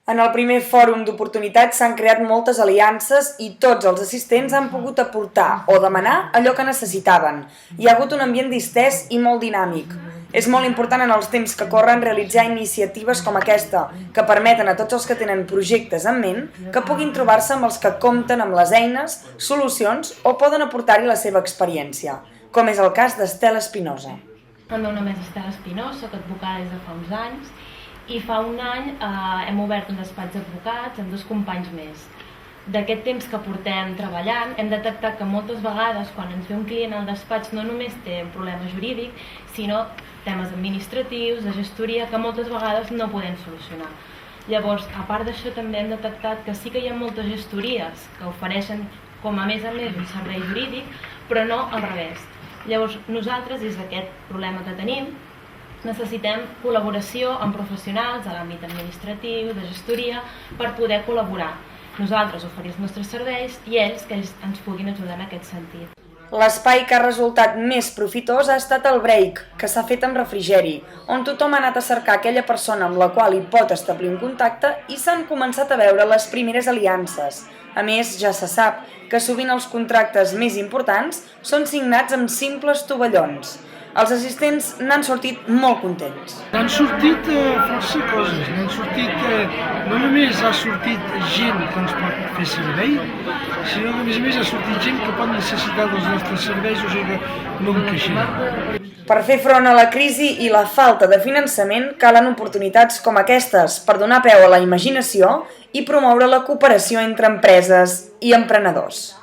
En el primer fòrum d'oportunitats s'han creat moltes aliances i tots els assistents han pogut aportar o demanar allò que necessitaven. Hi ha hagut un ambient distès i molt dinàmic. És molt important en els temps que corren realitzar iniciatives com aquesta, que permeten a tots els que tenen projectes en ment que puguin trobar-se amb els que compten amb les eines, solucions o poden aportar-hi la seva experiència, com és el cas d'Estela Espinosa. El meu nom és Estela Espinosa, soc advocada des de fa uns anys i fa un any hem obert un despatx d'advocats amb 2 companys més. D'aquest temps que portem treballant hem detectat que moltes vegades quan ens ve un client al despatx no només té un problema jurídic, sinó temes administratius, de gestoria, que moltes vegades no podem solucionar. Llavors, a part d'això també hem detectat que sí que hi ha moltes gestories que ofereixen com a més un servei jurídic, però no al revés. Llavors, nosaltres, des d'aquest problema que tenim, necessitem col·laboració amb professionals de l'àmbit administratiu, de gestoria, per poder col·laborar. Nosaltres oferir els nostres serveis i ells que ens puguin ajudar en aquest sentit. L'espai que ha resultat més profitós ha estat el break, que s'ha fet amb refrigeri, on tothom ha anat a cercar aquella persona amb la qual hi pot establir un contacte i s'han començat a veure les primeres aliances. A més, ja se sap que sovint els contractes més importants són signats amb simples tovallons. Els assistents n'han sortit molt contents. N'han sortit força coses, no només ha sortit gent que ens pot fer servei, sinó que a més ha sortit gent que pot necessitar dels nostres serveis, o sigui que no encaixem. Per fer front a la crisi i la falta de finançament calen oportunitats com aquestes per donar peu a la imaginació i promoure la cooperació entre empreses i emprenedors.